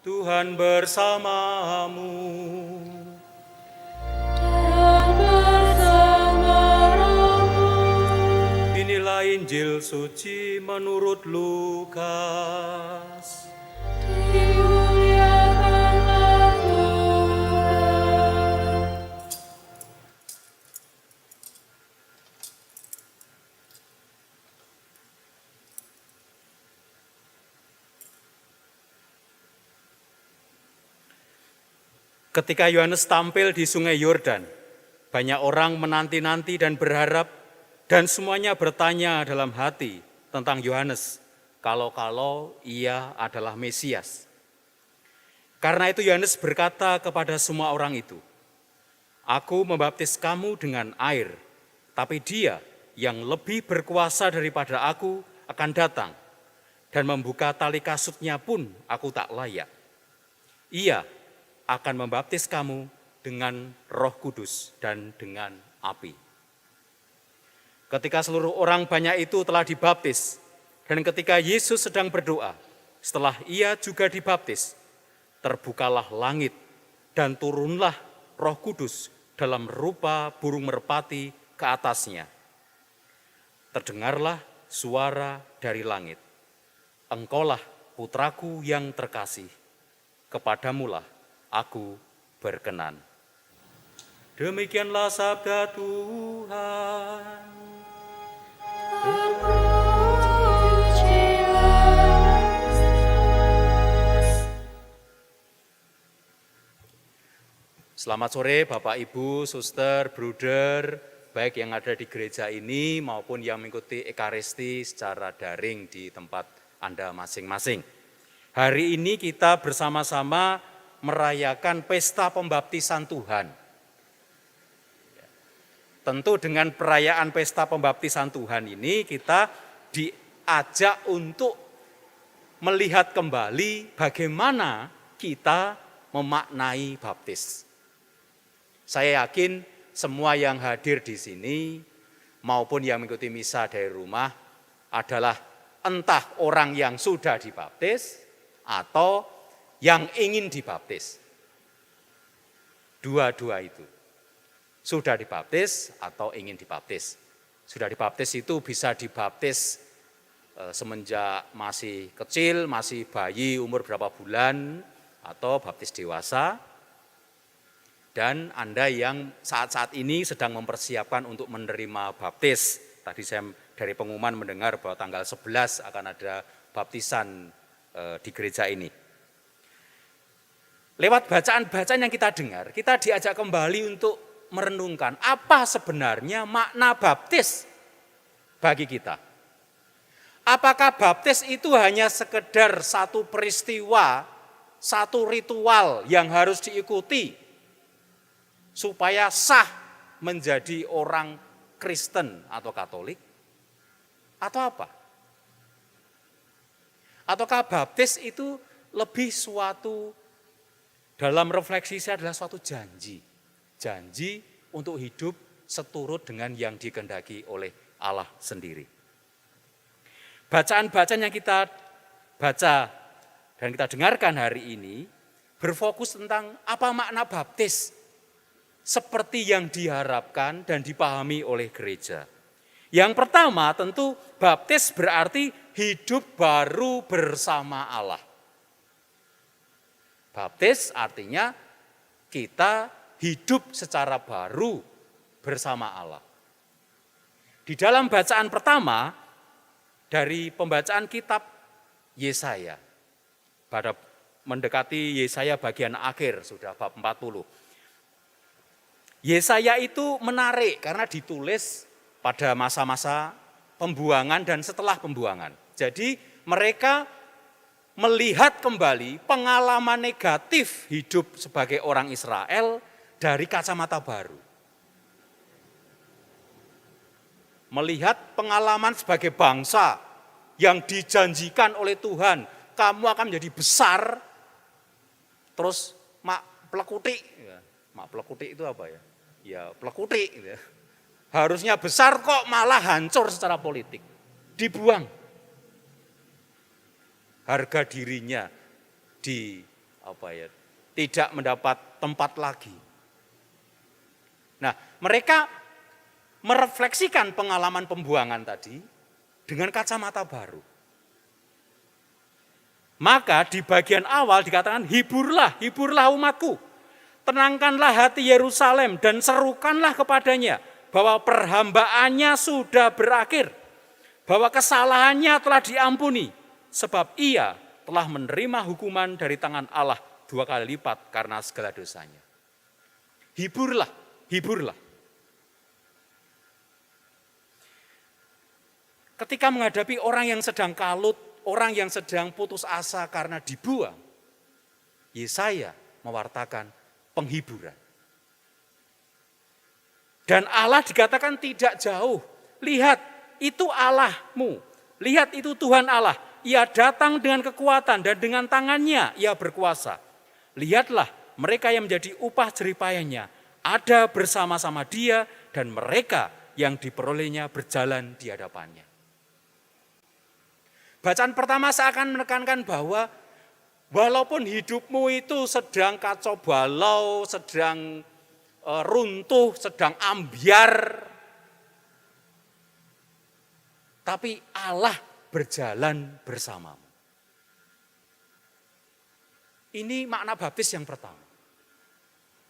Tuhan bersamamu. Dan bersama rohmu. Inilah Injil suci menurut Lukas. Dimuliakanlah Tuhan. Ketika Yohanes tampil di Sungai Yordan, banyak orang menanti-nanti dan berharap, dan semuanya bertanya dalam hati tentang Yohanes, kalau-kalau ia adalah Mesias. Karena itu Yohanes berkata kepada semua orang itu, "Aku membaptis kamu dengan air, tapi Dia yang lebih berkuasa daripada aku akan datang, dan membuka tali kasutnya pun aku tak layak. Ia akan membaptis kamu dengan Roh Kudus dan dengan api." Ketika seluruh orang banyak itu telah dibaptis, dan ketika Yesus sedang berdoa, setelah ia juga dibaptis, terbukalah langit dan turunlah Roh Kudus dalam rupa burung merpati ke atasnya. Terdengarlah suara dari langit, "Engkaulah putraku yang terkasih, kepadamulah aku berkenan." Demikianlah sabda Tuhan. Selamat sore Bapak, Ibu, Suster, Bruder, baik yang ada di gereja ini maupun yang mengikuti Ekaristi secara daring di tempat Anda masing-masing. Hari ini kita bersama-sama merayakan pesta pembaptisan Tuhan. Tentu dengan perayaan pesta pembaptisan Tuhan ini kita diajak untuk melihat kembali bagaimana kita memaknai baptis. Saya yakin semua yang hadir di sini maupun yang mengikuti misa dari rumah adalah entah orang yang sudah dibaptis atau yang ingin dibaptis. Dua-dua itu. Sudah dibaptis atau ingin dibaptis. Sudah dibaptis itu bisa dibaptis semenjak masih kecil, masih bayi umur berapa bulan, atau baptis dewasa. Dan Anda yang saat-saat ini sedang mempersiapkan untuk menerima baptis. Tadi saya dari pengumuman mendengar bahwa tanggal 11 akan ada baptisan di gereja ini. Lewat bacaan-bacaan yang kita dengar, kita diajak kembali untuk merenungkan apa sebenarnya makna baptis bagi kita. Apakah baptis itu hanya sekedar satu peristiwa, satu ritual yang harus diikuti supaya sah menjadi orang Kristen atau Katolik? Atau apa? Ataukah baptis itu lebih suatu, dalam refleksi saya adalah suatu janji. Janji untuk hidup seturut dengan yang dikehendaki oleh Allah sendiri. Bacaan-bacaan yang kita baca dan kita dengarkan hari ini berfokus tentang apa makna baptis seperti yang diharapkan dan dipahami oleh gereja. Yang pertama tentu baptis berarti hidup baru bersama Allah. Baptis artinya kita hidup secara baru bersama Allah. Di dalam bacaan pertama dari pembacaan kitab Yesaya, pada mendekati Yesaya bagian akhir sudah bab 40. Yesaya itu menarik karena ditulis pada masa-masa pembuangan dan setelah pembuangan. Jadi mereka melihat kembali pengalaman negatif hidup sebagai orang Israel dari kacamata baru. Melihat pengalaman sebagai bangsa yang dijanjikan oleh Tuhan, kamu akan menjadi besar, terus mak plekutik. Mak plekutik itu apa ya? Ya plekutik. Gitu ya. Harusnya besar kok malah hancur secara politik. Dibuang. Harga dirinya tidak mendapat tempat lagi. Nah, mereka merefleksikan pengalaman pembuangan tadi dengan kacamata baru. Maka di bagian awal dikatakan, hiburlah, hiburlah umatku. Tenangkanlah hati Yerusalem dan serukanlah kepadanya bahwa perhambaannya sudah berakhir. Bahwa kesalahannya telah diampuni. Sebab ia telah menerima hukuman dari tangan Allah 2 kali lipat karena segala dosanya. Hiburlah, hiburlah. Ketika menghadapi orang yang sedang kalut, orang yang sedang putus asa karena dibuang, Yesaya mewartakan penghiburan. Dan Allah dikatakan tidak jauh. Lihat, itu Allahmu. Lihat, itu Tuhan Allah. Ia datang dengan kekuatan dan dengan tangannya ia berkuasa. Lihatlah, mereka yang menjadi upah jeripayanya ada bersama-sama dia dan mereka yang diperolehnya berjalan di hadapannya. Bacaan pertama saya akan menekankan bahwa walaupun hidupmu itu sedang kacau balau, sedang runtuh, sedang ambyar, tapi Allah berjalan bersamamu. Ini makna baptis yang pertama.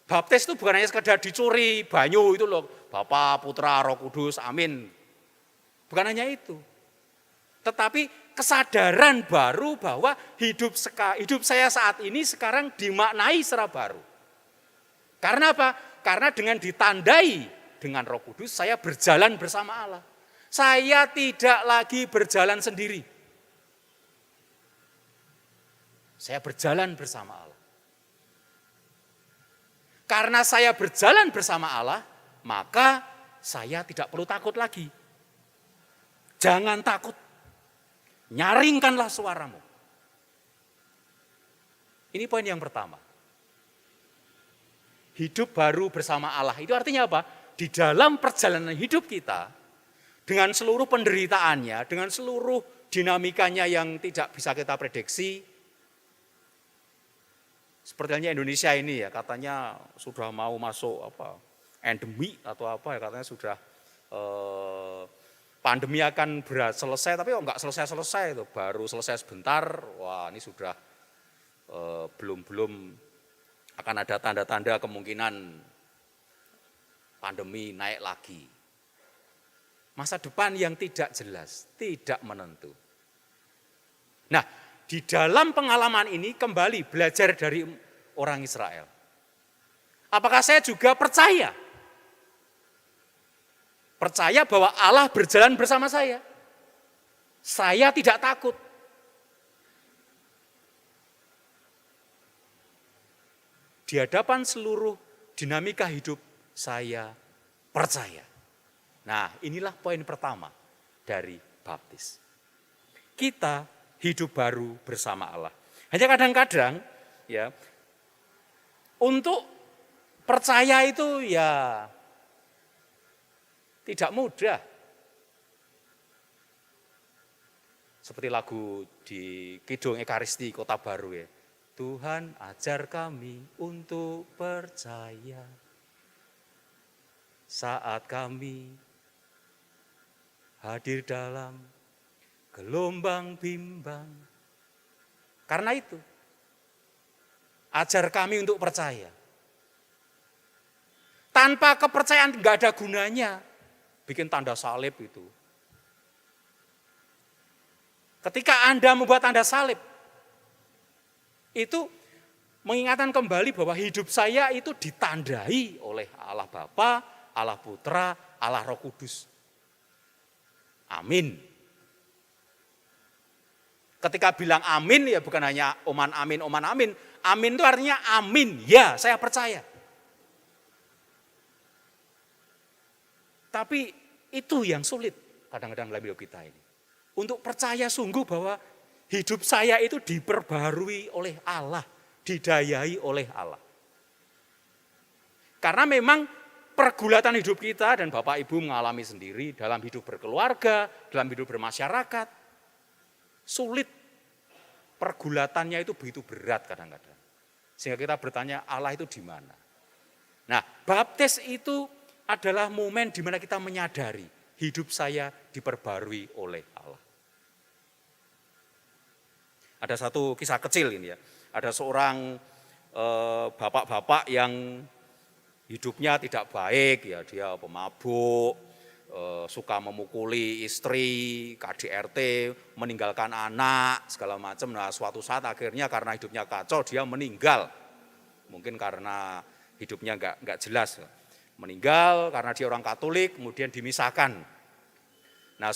Baptis itu bukan hanya sekedar dicuri banyu itu loh, Bapa, Putra, Roh Kudus, amin. Bukan hanya itu. Tetapi kesadaran baru bahwa hidup saya saat ini sekarang dimaknai secara baru. Karena apa? Karena dengan ditandai dengan Roh Kudus saya berjalan bersama Allah. Saya tidak lagi berjalan sendiri. Saya berjalan bersama Allah. Karena saya berjalan bersama Allah, maka saya tidak perlu takut lagi. Jangan takut. Nyaringkanlah suaramu. Ini poin yang pertama. Hidup baru bersama Allah. Itu artinya apa? Di dalam perjalanan hidup kita, dengan seluruh penderitaannya, dengan seluruh dinamikanya yang tidak bisa kita prediksi, seperti halnya Indonesia ini ya, katanya sudah mau masuk endemi atau apa ya, katanya sudah pandemi akan selesai, tapi enggak selesai-selesai itu, baru selesai sebentar, wah ini sudah belum akan ada tanda-tanda kemungkinan pandemi naik lagi. Masa depan yang tidak jelas, tidak menentu. Nah, di dalam pengalaman ini kembali belajar dari orang Israel. Apakah saya juga percaya? Percaya bahwa Allah berjalan bersama saya. Saya tidak takut. Di hadapan seluruh dinamika hidup, saya percaya. Nah, inilah poin pertama dari baptis. Kita hidup baru bersama Allah. Hanya kadang-kadang ya, untuk percaya itu ya tidak mudah. Seperti lagu di Kidung Ekaristi Kota Baru ya. Tuhan ajar kami untuk percaya saat kami hadir dalam gelombang bimbang. Karena itu, ajar kami untuk percaya. Tanpa kepercayaan enggak ada gunanya. Bikin tanda salib itu. Ketika Anda membuat tanda salib, itu mengingatkan kembali bahwa hidup saya itu ditandai oleh Allah Bapa, Allah Putra, Allah Roh Kudus. Amin. Ketika bilang amin ya bukan hanya oman amin, oman amin. Amin itu artinya amin, ya saya percaya. Tapi itu yang sulit kadang-kadang dalam hidup kita ini. Untuk percaya sungguh bahwa hidup saya itu diperbarui oleh Allah, didayai oleh Allah. Karena memang pergulatan hidup kita dan Bapak Ibu mengalami sendiri dalam hidup berkeluarga, dalam hidup bermasyarakat. Sulit, pergulatannya itu begitu berat kadang-kadang. Sehingga kita bertanya, Allah itu di mana? Nah, baptis itu adalah momen di mana kita menyadari hidup saya diperbarui oleh Allah. Ada satu kisah kecil ini ya. Ada seorang bapak-bapak yang hidupnya tidak baik ya, dia pemabuk, suka memukuli istri, KDRT, meninggalkan anak, segala macam. Nah, suatu saat akhirnya karena hidupnya kacau dia meninggal. Mungkin karena hidupnya enggak jelas. Meninggal karena dia orang Katolik, kemudian dimisahkan. Nah,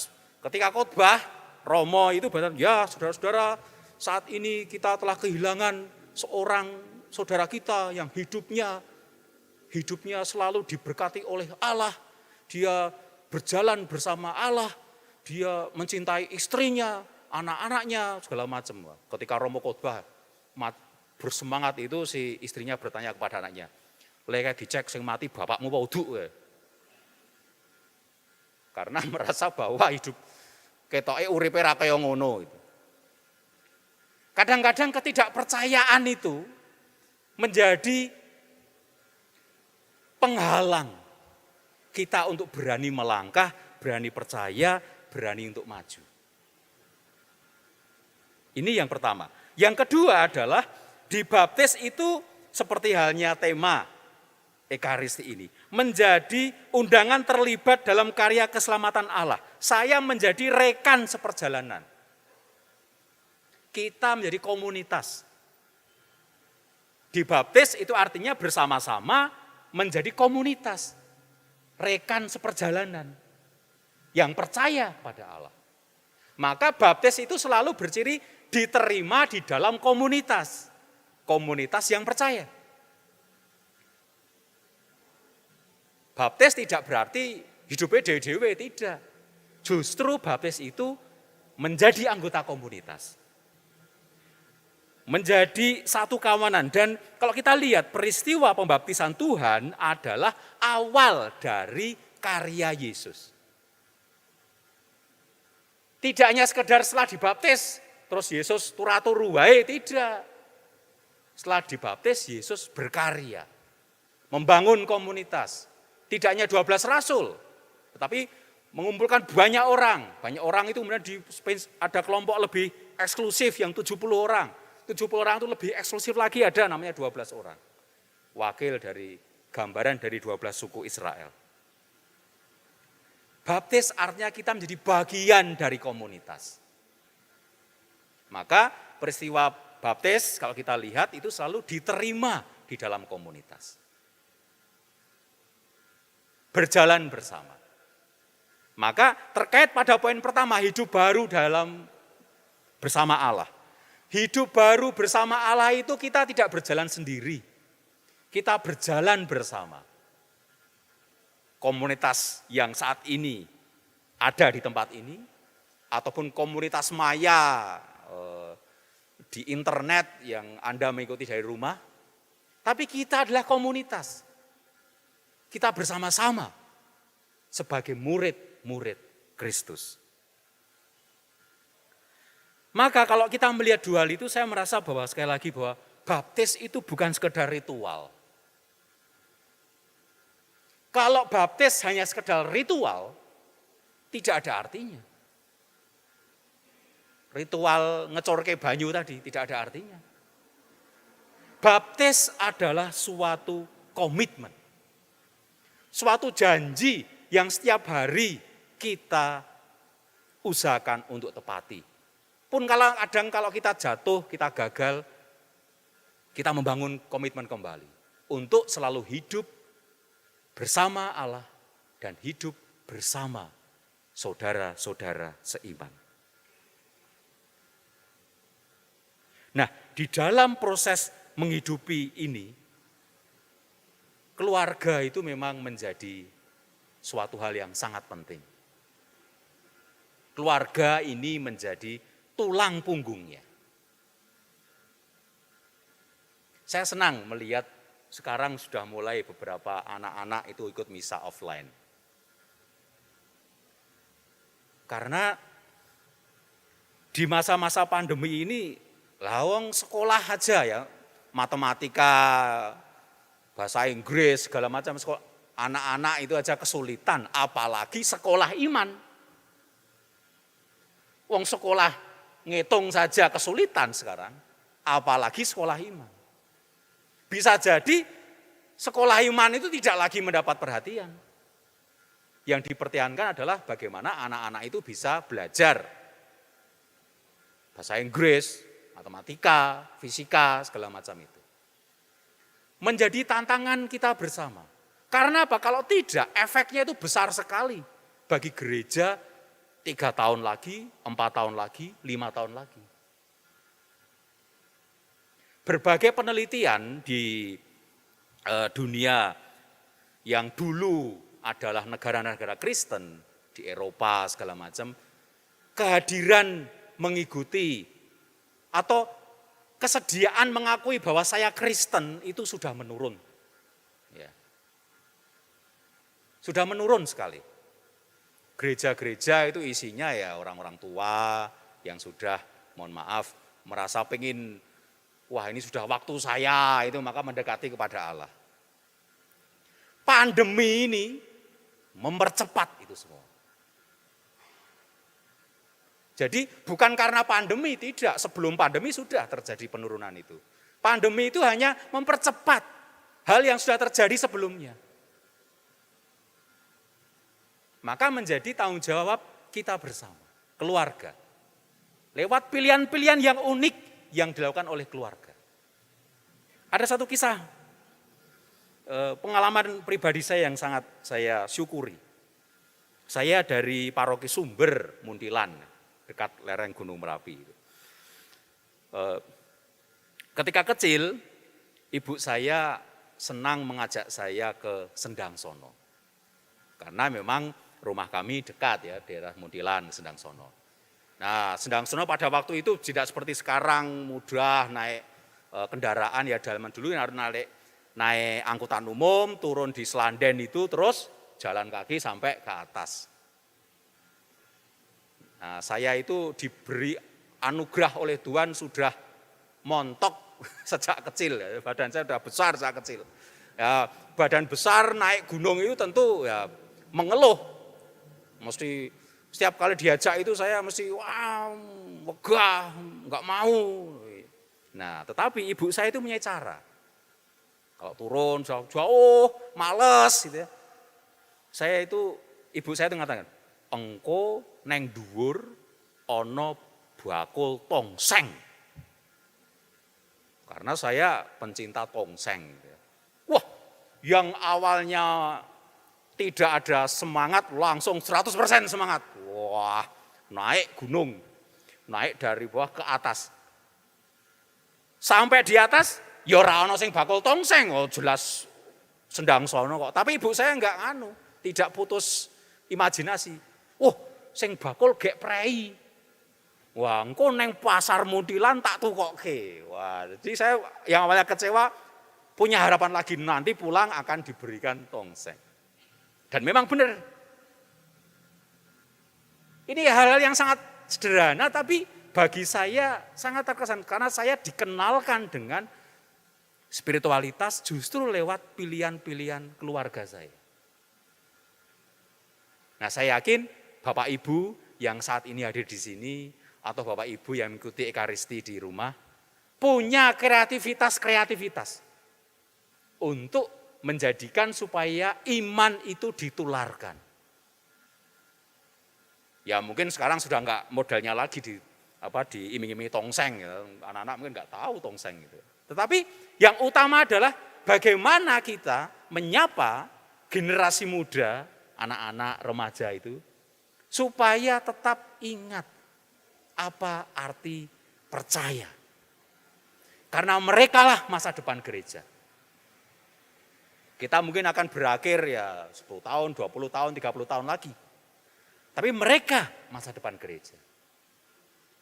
ketika khotbah, Romo itu berkata, ya saudara-saudara, saat ini kita telah kehilangan seorang saudara kita yang hidupnya selalu diberkati oleh Allah. Dia berjalan bersama Allah, dia mencintai istrinya, anak-anaknya, segala macam. Ketika Romo khotbah bersemangat itu, si istrinya bertanya kepada anaknya, "Lek dicek sing mati bapakmu apa uduk?" Karena merasa bahwa hidup ketoke uripe ra kaya ngono gitu. Kadang-kadang ketidakpercayaan itu menjadi penghalang kita untuk berani melangkah, berani percaya, berani untuk maju. Ini yang pertama. Yang kedua adalah dibaptis itu seperti halnya tema Ekaristi ini. Menjadi undangan terlibat dalam karya keselamatan Allah. Saya menjadi rekan seperjalanan. Kita menjadi komunitas. Dibaptis itu artinya bersama-sama menjadi komunitas. Rekan seperjalanan. Yang percaya pada Allah. Maka baptis itu selalu berciri diterima di dalam komunitas. Komunitas yang percaya. Baptis tidak berarti hidupnya dewe-dewe, tidak. Justru baptis itu menjadi anggota komunitas. Menjadi satu kawanan. Dan kalau kita lihat peristiwa pembaptisan Tuhan adalah awal dari karya Yesus. Tidak hanya sekedar setelah dibaptis, terus Yesus turu-turu wae, tidak. Setelah dibaptis, Yesus berkarya. Membangun komunitas. Tidak hanya 12 rasul, tetapi mengumpulkan banyak orang. Banyak orang itu kemudian ada kelompok lebih eksklusif yang 70 orang. 70 orang itu lebih eksklusif lagi ada namanya 12 orang. Wakil dari gambaran dari 12 suku Israel. Baptis artinya kita menjadi bagian dari komunitas. Maka peristiwa baptis kalau kita lihat itu selalu diterima di dalam komunitas. Berjalan bersama. Maka terkait pada poin pertama, hidup baru dalam bersama Allah. Hidup baru bersama Allah itu kita tidak berjalan sendiri. Kita berjalan bersama. Komunitas yang saat ini ada di tempat ini, ataupun komunitas maya di internet yang Anda mengikuti dari rumah, tapi kita adalah komunitas. Kita bersama-sama sebagai murid-murid Kristus. Maka kalau kita melihat dua hal itu, saya merasa bahwa sekali lagi bahwa baptis itu bukan sekedar ritual. Kalau baptis hanya sekedar ritual, tidak ada artinya. Ritual ngecorke banyu tadi tidak ada artinya. Baptis adalah suatu komitmen. Suatu janji yang setiap hari kita usahakan untuk tepati. Pun kalau kita jatuh, kita gagal, kita membangun komitmen kembali. Untuk selalu hidup bersama Allah dan hidup bersama saudara-saudara seiman. Nah, di dalam proses menghidupi ini, keluarga itu memang menjadi suatu hal yang sangat penting. Keluarga ini menjadi tulang punggungnya. Saya senang melihat sekarang sudah mulai beberapa anak-anak itu ikut misa offline. Karena di masa-masa pandemi ini, lawang sekolah aja ya, matematika, bahasa Inggris, segala macam. Anak-anak itu aja kesulitan, apalagi sekolah iman. Wong sekolah ngitung saja kesulitan sekarang, apalagi sekolah iman. Bisa jadi sekolah iman itu tidak lagi mendapat perhatian. Yang dipertahankan adalah bagaimana anak-anak itu bisa belajar bahasa Inggris, matematika, fisika, segala macam itu. Menjadi tantangan kita bersama. Karena apa? Kalau tidak, efeknya itu besar sekali bagi gereja 3 tahun lagi, 4 tahun lagi, 5 tahun lagi. Berbagai penelitian di dunia yang dulu adalah negara-negara Kristen, di Eropa segala macam, kehadiran mengikuti atau kesediaan mengakui bahwa saya Kristen itu sudah menurun. Ya. Sudah menurun sekali. Gereja-gereja itu isinya ya orang-orang tua yang sudah, mohon maaf, merasa pengen, wah ini sudah waktu saya, itu maka mendekati kepada Allah. Pandemi ini mempercepat itu semua. Jadi bukan karena pandemi, tidak. Sebelum pandemi sudah terjadi penurunan itu. Pandemi itu hanya mempercepat hal yang sudah terjadi sebelumnya. Maka menjadi tanggung jawab kita bersama, keluarga. Lewat pilihan-pilihan yang unik yang dilakukan oleh keluarga. Ada satu kisah, pengalaman pribadi saya yang sangat saya syukuri. Saya dari paroki Sumber, Muntilan, dekat lereng Gunung Merapi. Ketika kecil, ibu saya senang mengajak saya ke Sendangsono. Karena memang rumah kami dekat ya, daerah Muntilan, Sendangsono. Nah, Sendangsono pada waktu itu tidak seperti sekarang mudah naik kendaraan ya, zaman dulu harus naik angkutan umum, turun di Selanden itu, terus jalan kaki sampai ke atas. Nah, saya itu diberi anugerah oleh Tuhan sudah montok sejak kecil, ya. Badan saya sudah besar sejak kecil. Ya, badan besar naik gunung itu tentu ya mengeluh. Mesti setiap kali diajak itu saya mesti wah, wegah, enggak mau. Nah, tetapi ibu saya itu punya cara. Kalau turun jauh-jauh, males gitu ya. Ibu saya itu mengatakan, engko neng dhuwur ana bakul tongseng. Karena saya pencinta tongseng. Gitu ya. Wah, yang awalnya tidak ada semangat, langsung 100% semangat. Wah, naik gunung, naik dari bawah ke atas. Sampai di atas, ya ora ana sing bakul tongseng, oh jelas Sendangsono kok. Tapi ibu saya enggak tidak putus imajinasi. Oh, sing bakul gek prei. Wah, engko neng pasar Muntilan tak tukokke. Wah, jadi saya yang awalnya kecewa punya harapan lagi nanti pulang akan diberikan tongseng. Dan memang benar. Ini hal-hal yang sangat sederhana tapi bagi saya sangat terkesan karena saya dikenalkan dengan spiritualitas justru lewat pilihan-pilihan keluarga saya. Nah, saya yakin Bapak Ibu yang saat ini hadir di sini atau Bapak Ibu yang mengikuti Ekaristi di rumah punya kreativitas untuk menjadikan supaya iman itu ditularkan. Ya mungkin sekarang sudah enggak modalnya lagi diiming-imingi tongseng ya. Anak-anak mungkin enggak tahu tongseng gitu. Tetapi yang utama adalah bagaimana kita menyapa generasi muda, anak-anak remaja itu supaya tetap ingat apa arti percaya. Karena merekalah masa depan gereja. Kita mungkin akan berakhir ya 10 tahun, 20 tahun, 30 tahun lagi. Tapi mereka masa depan gereja.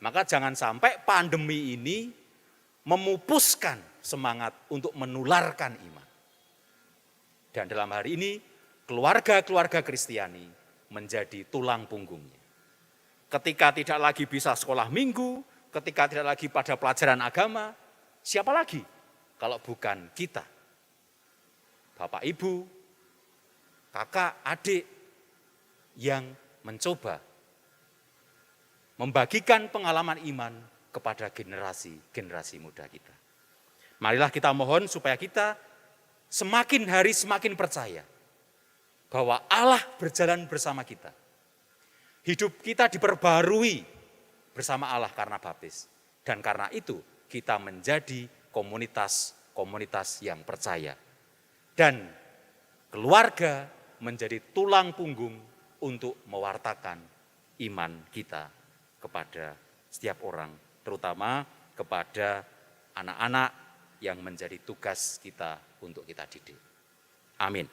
Maka jangan sampai pandemi ini memupuskan semangat untuk menularkan iman. Dan dalam hari ini keluarga-keluarga Kristiani menjadi tulang punggungnya. Ketika tidak lagi bisa sekolah minggu, ketika tidak lagi pada pelajaran agama, siapa lagi kalau bukan kita, Bapak Ibu, kakak, adik, yang mencoba membagikan pengalaman iman kepada generasi muda kita. Marilah kita mohon supaya kita semakin hari semakin percaya bahwa Allah berjalan bersama kita. Hidup kita diperbarui bersama Allah karena baptis. Dan karena itu kita menjadi komunitas yang percaya. Dan keluarga menjadi tulang punggung untuk mewartakan iman kita kepada setiap orang, terutama kepada anak-anak yang menjadi tugas kita untuk kita didik. Amin.